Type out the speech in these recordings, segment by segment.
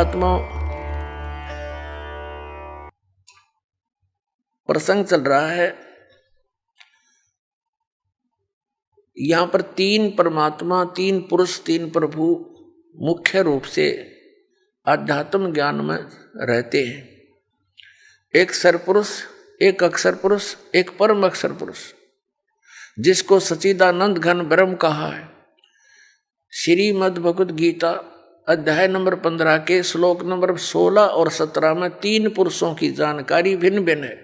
आत्मा प्रसंग चल रहा है। यहां पर तीन परमात्मा, तीन पुरुष, तीन प्रभु मुख्य रूप से आध्यात्म ज्ञान में रहते हैं। एक सरपुरुष, एक अक्षर पुरुष, एक परम अक्षर पुरुष, जिसको सच्चिदानंद घन ब्रह्म कहा है। श्रीमद् भगवद गीता अध्याय नंबर 15 के श्लोक नंबर 16 और 17 में तीन पुरुषों की जानकारी भिन्न भिन्न है।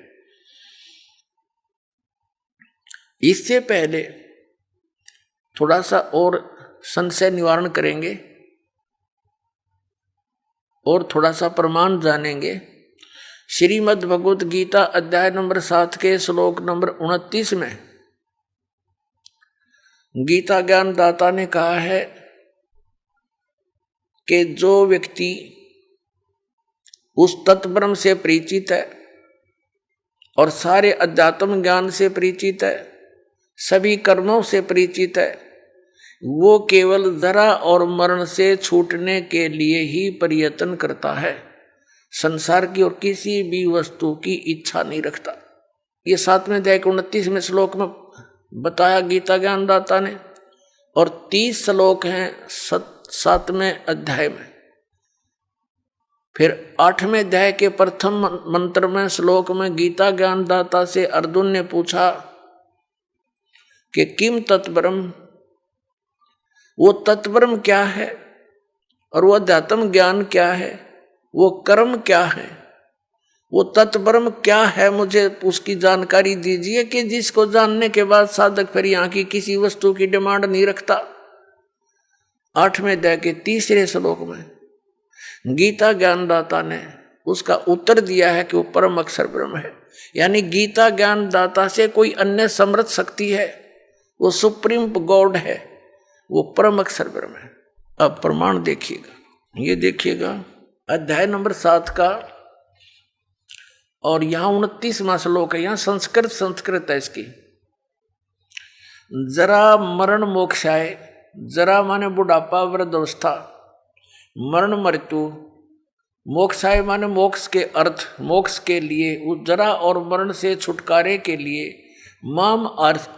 इससे पहले थोड़ा सा और संशय निवारण करेंगे और थोड़ा सा प्रमाण जानेंगे। श्रीमद् भगवद गीता अध्याय नंबर 7 के श्लोक नंबर 29 में गीता ज्ञान दाता ने कहा है कि जो व्यक्ति उस तत्ब्रह्म से परिचित है और सारे अध्यात्म ज्ञान से परिचित है, सभी कर्मों से परिचित है, वो केवल जरा और मरण से छूटने के लिए ही प्रयत्न करता है, संसार की और किसी भी वस्तु की इच्छा नहीं रखता। ये 7वें अध्याय के 29वें श्लोक में बताया गीता ज्ञान दाता ने, और 30 श्लोक हैं 7वें अध्याय में। फिर 8वें अध्याय के प्रथम मंत्र में श्लोक में गीता ज्ञान दाता से अर्जुन ने पूछा कि किम तत्ब्रह्म, वो तत्ब्रह्म क्या है और वो अध्यात्म ज्ञान क्या है, वो कर्म क्या है, वो तत्ब्रह्म क्या है, मुझे उसकी जानकारी दीजिए कि जिसको जानने के बाद साधक फिर यहाँ की किसी वस्तु की डिमांड नहीं रखता। 8वें अध्याय के 3 श्लोक में गीता ज्ञानदाता ने उसका उत्तर दिया है कि वो परम अक्षर ब्रह्म है। यानी गीता ज्ञानदाता से कोई अन्य समर्थ शक्ति है, वो सुप्रीम गॉड है, वो परम अक्षर ब्रह्म है। अब प्रमाण देखिएगा, ये देखिएगा अध्याय नंबर 7 का, और यहाँ 29वां श्लोक है। यहाँ संस्कृत है इसकी। जरा मरण मोक्षाय, जरा माने बुढ़ापा वृद्धावस्था, मरण मृत्यु, मोक्षाय माने मोक्ष के अर्थ, मोक्ष के लिए, उस जरा और मरण से छुटकारे के लिए माम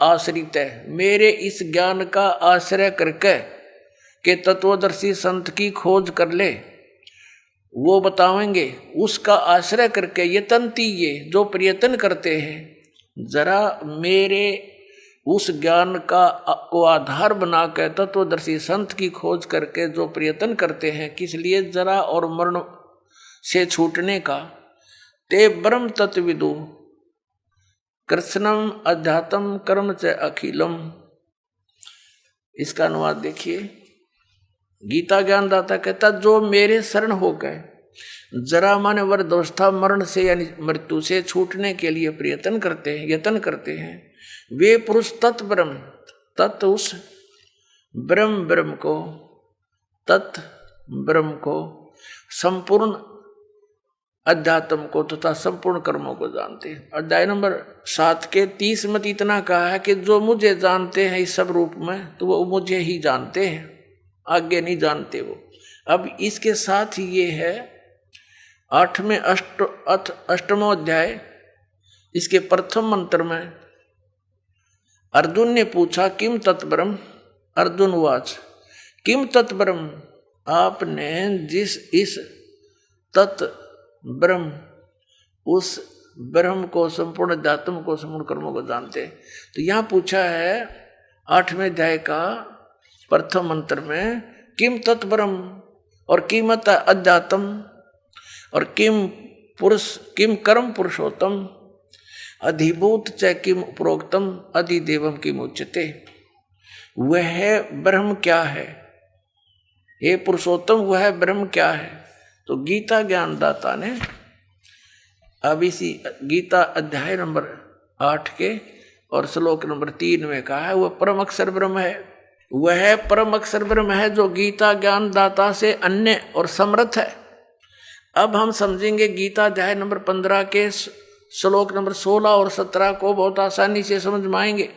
आश्रित है, मेरे इस ज्ञान का आश्रय करके के तत्वदर्शी संत की खोज कर ले, वो बतावेंगे। उसका आश्रय करके यतन्ती, ये जो प्रयत्न करते हैं, जरा मेरे उस ज्ञान का को आधार बनाकर तत्वदर्शी संत की खोज करके जो प्रयत्न करते हैं, किस लिए, जरा और मरण से छूटने का, ते ब्रह्म तत्विदु कृष्णम अध्यात्म कर्म च अखिलम। इसका अनुवाद देखिए। गीता ज्ञानदाता कहता जो मेरे शरण हो गए, जरा माने वृद्धावस्था, मरण से यानी मृत्यु से छूटने के लिए प्रयत्न करते हैं, यत्न करते हैं, वे पुरुष तत् ब्रह्म, तत् उस ब्रह्म को, तत् ब्रह्म को, संपूर्ण अध्यात्म को तथा संपूर्ण कर्मों को जानते हैं। अध्याय नंबर 7 के 30 में इतना कहा है कि जो मुझे जानते हैं इस सब रूप में, तो वो मुझे ही जानते हैं, आगे नहीं जानते वो। अब इसके साथ ही ये है 8वें अष्टमों अध्याय, इसके प्रथम मंत्र में अर्जुन ने पूछा किम तत्ब्रह्म, अर्जुन वाच किम तत्ब्रह्म, आपने जिस इस तत् ब्रह्म, उस ब्रह्म को, संपूर्ण अध्यात्म को, संपूर्ण कर्मों को जानते। तो यहाँ पूछा है 8वें अध्याय का प्रथम मंत्र में किम तत्ब्रह्म, और किमत अध्यात्म, और किम पुरुष, किम कर्म पुरुषोत्तम, अधिभूत च किम प्रोक्तम, अधिदेवम किम उच्यते। वह ब्रह्म क्या है, हे पुरुषोत्तम, वह ब्रह्म क्या है। तो गीता ज्ञानदाता ने अब इसी गीता अध्याय नंबर 8 के और श्लोक नंबर 3 में कहा है वह परम अक्षर ब्रह्म है। वह परम अक्षर ब्रह्म है जो गीता ज्ञानदाता से अन्य और समर्थ है। अब हम समझेंगे गीता अध्याय नंबर 15 के श्लोक नंबर 16 और 17 को बहुत आसानी से समझ में आएंगे।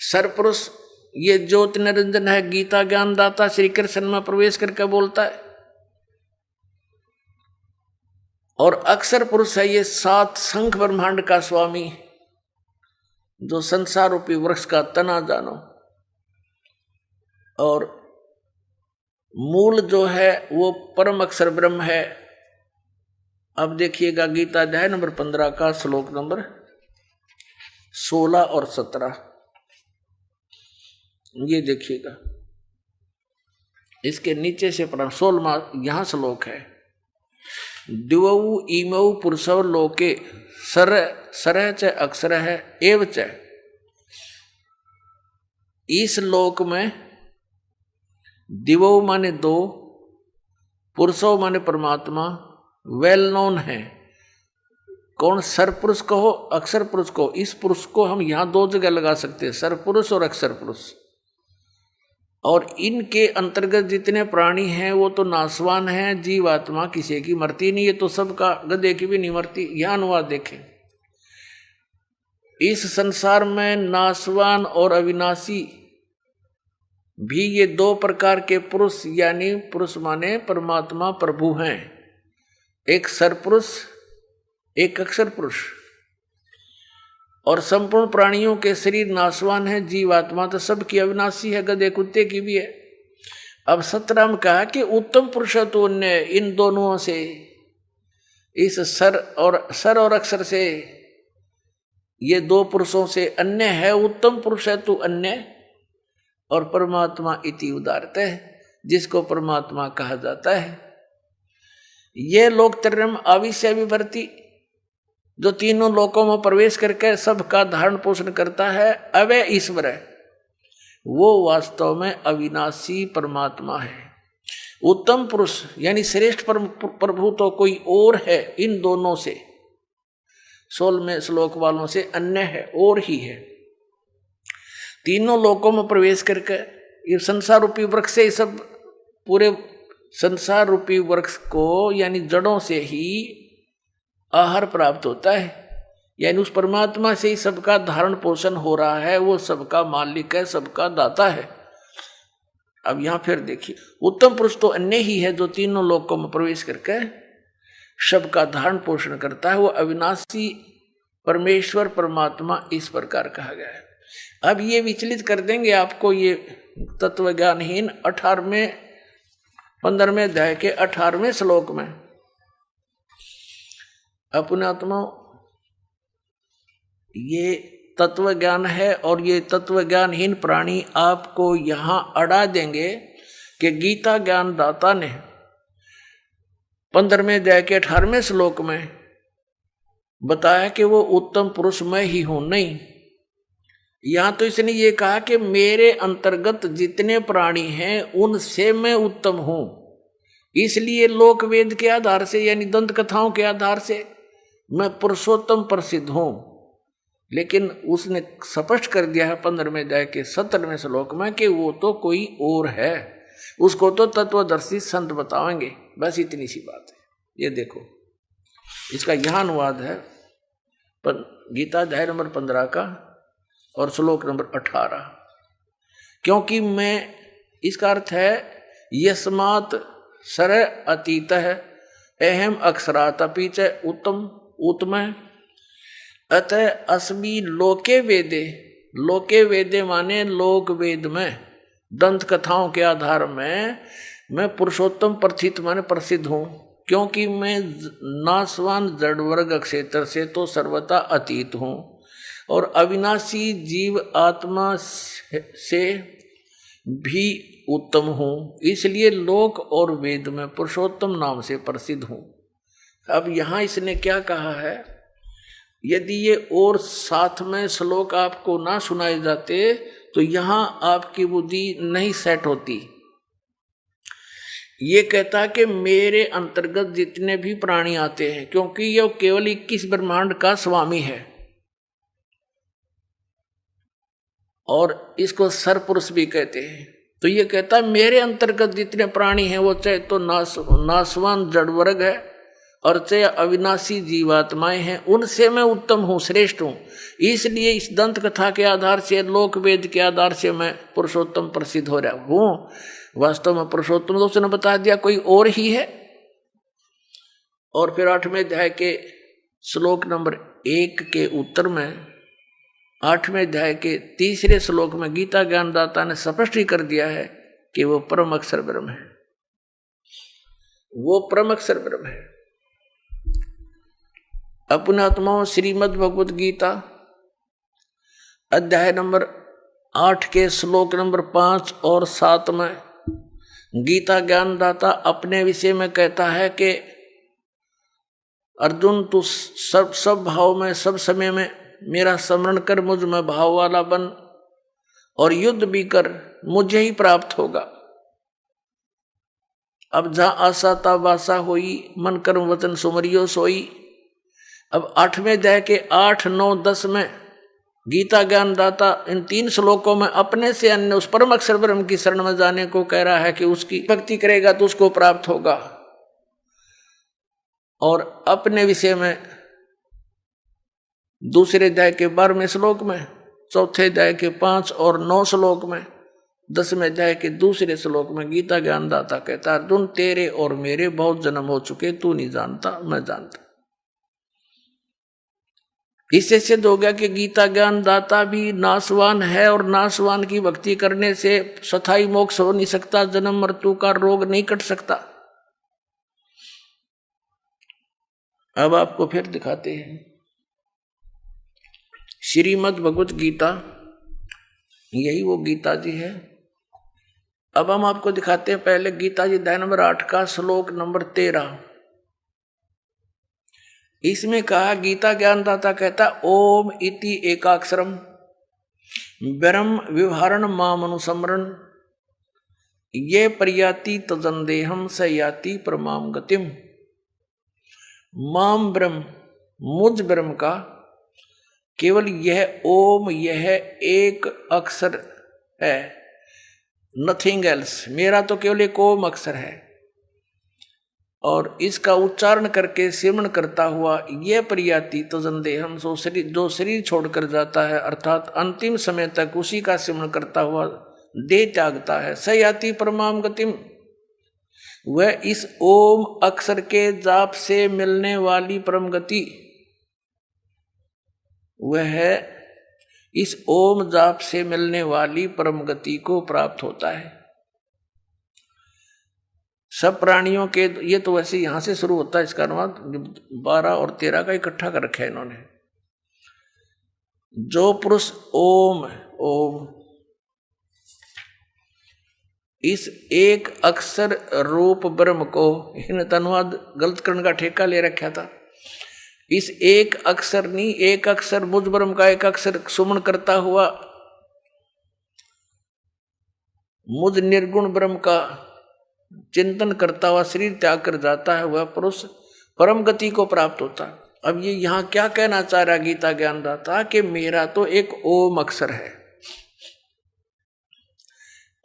सरपुरुष ये ज्योति निरंजन है, गीता ज्ञानदाता श्री कृष्ण में प्रवेश करके बोलता है और अक्षर पुरुष है ये 7 शंख ब्रह्मांड का स्वामी, जो संसार रूपी वृक्ष का तना जानो। और मूल जो है वो परम अक्षर ब्रह्म है। अब देखिएगा गीता अध्याय नंबर 15 का श्लोक नंबर 16 और 17, ये देखिएगा। इसके नीचे से पढ़ा 16वां यहां श्लोक है। दिवौ इमौ पुरुषौ लोके सर च अक्षर है एव च। इस लोक में दिवौ माने 2, पुरुषो माने परमात्मा, वेल नोन है। कौन? सर पुरुष कहो अक्षर पुरुष को। इस पुरुष को हम यहां 2 जगह लगा सकते हैं, सर पुरुष और अक्षर पुरुष। और इनके अंतर्गत जितने प्राणी हैं वो तो नाशवान हैं, जीवात्मा किसी की मरती नहीं है, तो सबका गधे की भी नहीं मरती। यह अनुवाद देखें। इस संसार में नाशवान और अविनाशी भी ये 2 प्रकार के पुरुष, यानी पुरुष माने परमात्मा प्रभु हैं, एक सरपुरुष एक अक्षर पुरुष। और संपूर्ण प्राणियों के शरीर नाशवान है, जीवात्मा तो सबकी अविनाशी है, गधे कुत्ते की भी है। अब 17 में कहा कि उत्तम पुरुष तो अन्य इन दोनों से, इस सर और अक्षर से, ये 2 पुरुषों से अन्य है। उत्तम पुरुष है तो अन्य, और परमात्मा इति उदारत है, जिसको परमात्मा कहा जाता है। ये लोकत्रयम् आविश्य विभर्ति, जो तीनों लोकों में प्रवेश करके सबका धारण पोषण करता है, अवय ईश्वर है, वो वास्तव में अविनाशी परमात्मा है। उत्तम पुरुष यानी श्रेष्ठ प्रभु तो कोई और है, इन दोनों से 16वें श्लोक वालों से अन्य है, और ही है। तीनों लोकों में प्रवेश करके ये संसार रूपी वृक्ष से, सब पूरे संसार रूपी वृक्ष को यानी जड़ों से ही आहार प्राप्त होता है, यानी उस परमात्मा से ही सबका धारण पोषण हो रहा है। वो सबका मालिक है, सबका दाता है। अब यहां फिर देखिए, उत्तम पुरुष तो अन्य ही है, जो तीनों लोकों में प्रवेश करके सबका धारण पोषण करता है। वो अविनाशी परमेश्वर परमात्मा इस प्रकार कहा गया है। अब ये विचलित कर देंगे आपको ये तत्वज्ञानहीन 15वें अध्याय के 18वें श्लोक में। अपने आत्मा ये तत्व ज्ञान है, और ये तत्व ज्ञानहीन प्राणी आपको यहां अड़ा देंगे कि गीता ज्ञान दाता ने 15वें अध्याय के 18वें श्लोक में बताया कि वो उत्तम पुरुष मैं ही हूं। नहीं, यहां तो इसने ये कहा कि मेरे अंतर्गत जितने प्राणी हैं उनसे मैं उत्तम हूं। इसलिए लोक वेद के आधार से यानी दंत कथाओं के आधार से मैं पुरुषोत्तम प्रसिद्ध हूं। लेकिन उसने स्पष्ट कर दिया है 15वें अध्याय के 17वें श्लोक में कि वो तो कोई और है, उसको तो तत्वदर्शी संत बताएंगे। बस इतनी सी बात है। ये देखो, इसका यह अनुवाद है गीता अध्याय नंबर 15 का और श्लोक नंबर 18। क्योंकि मैं, इसका अर्थ है यस्मात् सर अतीत है अहम अक्षरात् अपि च उत्तम अतः अस्मि लोके वेदे। लोके वेदे माने लोक वेद में दंत कथाओं के आधार में मैं पुरुषोत्तम प्रथित माने प्रसिद्ध हूँ। क्योंकि मैं नाशवान जड़ वर्ग क्षेत्र से तो सर्वथा अतीत हूँ और अविनाशी जीव आत्मा से भी उत्तम हूँ, इसलिए लोक और वेद में पुरुषोत्तम नाम से प्रसिद्ध हूँ। अब यहाँ इसने क्या कहा है, यदि ये और साथ में श्लोक आपको ना सुनाए जाते तो यहाँ आपकी बुद्धि नहीं सेट होती। ये कहता कि मेरे अंतर्गत जितने भी प्राणी आते हैं, क्योंकि ये केवल 21 ब्रह्मांड का स्वामी है और इसको सरपुरुष भी कहते हैं। तो ये कहता मेरे अंतर्गत जितने प्राणी हैं वो चाहे तो नाशवान जड़ वर्ग है और चाहे अविनाशी जीवात्माएं हैं, उनसे मैं उत्तम हूँ, श्रेष्ठ हूँ। इसलिए इस दंत कथा के आधार से, लोक वेद के आधार से मैं पुरुषोत्तम प्रसिद्ध हो रहा हूँ। वास्तव में पुरुषोत्तम तो उसने बता दिया कोई और ही है। और फिर 8वें अध्याय के श्लोक नंबर 1 के उत्तर में 8वें अध्याय के 3 श्लोक में गीता ज्ञानदाता ने स्पष्ट ही कर दिया है कि वो परम अक्षर ब्रह्म है, वो परम अक्षर ब्रह्म है। अपने आत्माओं श्रीमद् भगवत गीता अध्याय नंबर 8 के श्लोक नंबर 5 और 7 में गीता ज्ञानदाता अपने विषय में कहता है कि अर्जुन तू सब भाव में सब समय में मेरा स्मरण कर, मुझ में भाव वाला बन और युद्ध भी कर, मुझे ही प्राप्त होगा। अब जहां आशा तब आशा होई, मन कर्म वचन सुमरियो सोई। अब 8वें अध्याय के 8, 9, 10 में गीता ज्ञानदाता इन 3 श्लोकों में अपने से अन्य उस परम अक्षर ब्रह्म की शरण में जाने को कह रहा है कि उसकी भक्ति करेगा तो उसको प्राप्त होगा। और अपने विषय में दूसरे अध्याय के 12वें श्लोक में, चौथे अध्याय के 5 और 9 श्लोक में, 10वें अध्याय के दूसरे श्लोक में गीता ज्ञानदाता कहता है अर्जुन तेरे और मेरे बहुत जन्म हो चुके, तू नहीं जानता, मैं जानता। इससे सिद्ध हो गया कि गीता ज्ञानदाता भी नाशवान है और नाशवान की भक्ति करने से स्थायी मोक्ष हो नहीं सकता, जन्म मृत्यु का रोग नहीं कट सकता। अब आपको फिर दिखाते हैं श्रीमद् भगवत गीता, यही वो गीता जी है। अब हम आपको दिखाते हैं पहले गीता जी अध्याय नंबर 8 का श्लोक नंबर 13। इसमें कहा, गीता ज्ञानदाता कहता ओम इति एकाक्षरम ब्रह्म विवहारण माम अनुसमरण ये प्रयाति तजंदेहम स याति परमाम गतिम। माम ब्रह्म, मुझ ब्रह्म का केवल यह ओम, यह एक अक्षर है, नथिंग एल्स। मेरा तो केवल एक ओम अक्षर है और इसका उच्चारण करके सिमरण करता हुआ ये प्रयाति तजंदेहम, जो शरीर छोड़कर जाता है अर्थात अंतिम समय तक उसी का सिमरण करता हुआ देह त्यागता है, स याति परमाम गतिम। वह इस ओम अक्षर के जाप से मिलने वाली परम गति, वह है इस ओम जाप से मिलने वाली परम गति को प्राप्त होता है। सब प्राणियों के, ये तो वैसे यहां से शुरू होता है, इसका अनुवाद 12 और 13 का इकट्ठा कर रखा है इन्होंने। जो पुरुष ओम ओम इस एक अक्षर रूप ब्रह्म को, इन अनुवाद गलत करने का ठेका ले रखा था। इस एक अक्षर नहीं, एक अक्षर मुझ ब्रह्म का एक अक्षर सुमन करता हुआ मुझ निर्गुण ब्रह्म का चिंतन करता हुआ शरीर त्याग कर जाता है, वह पुरुष परम गति को प्राप्त होता है। अब ये यहां क्या कहना चाह रहा गीता ज्ञानदाता कि मेरा तो एक ओम अक्षर है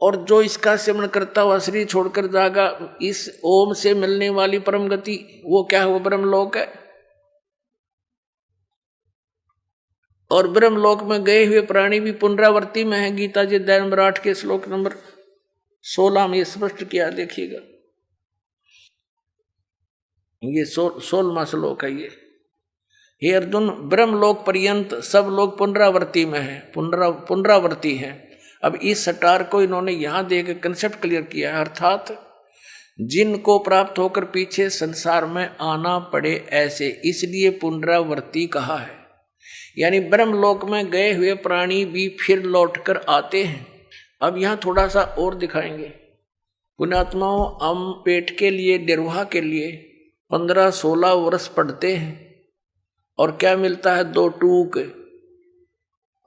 और जो इसका सिमरण करता हुआ शरीर छोड़कर जाएगा, इस ओम से मिलने वाली परम गति वो क्या है, वो ब्रह्मलोक है। और ब्रह्मलोक में गए हुए प्राणी भी पुनरावृत्ति में है। गीता जी अध्याय नंबर 8 के श्लोक नंबर 16 में स्पष्ट किया, देखिएगा ये 16वां श्लोक है। ये हे अर्जुन, ब्रह्मलोक पर्यंत सब लोग पुनरावृत्ति में है, पुनरावृत्ति है। अब इस सटार को इन्होंने यहां देकर कंसेप्ट क्लियर किया है, अर्थात जिनको प्राप्त होकर पीछे संसार में आना पड़े ऐसे, इसलिए पुनरावृत्ति कहा है। यानी ब्रह्मलोक में गए हुए प्राणी भी फिर लौटकर आते हैं। अब यहां थोड़ा सा और दिखाएंगे। पुण्यात्माओं, हम पेट के लिए, निर्वाह के लिए 15-16 वर्ष पढ़ते हैं और क्या मिलता है, 2 टूक।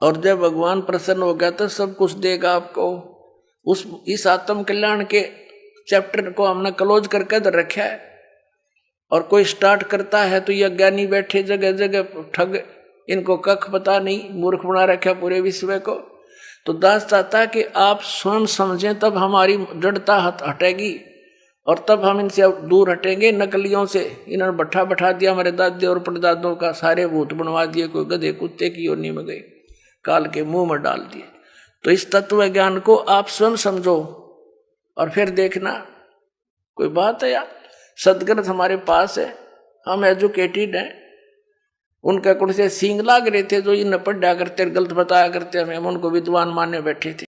और जब भगवान प्रसन्न हो गया तो सब कुछ देगा आपको। इस आत्म कल्याण के चैप्टर को हमने क्लोज करके इधर रखा है और कोई स्टार्ट करता है तो ये अज्ञानी बैठे जगह जगह ठग, इनको कख पता नहीं, मूर्ख बना रखा पूरे विश्व को। तो दास चाहता है कि आप स्वयं समझें, तब हमारी जड़ता हटेगी और तब हम इनसे दूर हटेंगे। नकलियों से इन्होंने बैठा दिया, हमारे दादे और परदादों का सारे भूत बनवा दिए, कोई गधे कुत्ते की योनि में गए, काल के मुंह में डाल दिए। तो इस तत्व ज्ञान को आप स्वयं समझो और फिर देखना। कोई बात है यार, सदग्रंथ हमारे पास है, हम एजुकेटेड हैं, उनका कुछ से सींग लाग रहे थे जो इन पढ़ा करते गलत बताया करते, हमें हम उनको विद्वान माने बैठे थे।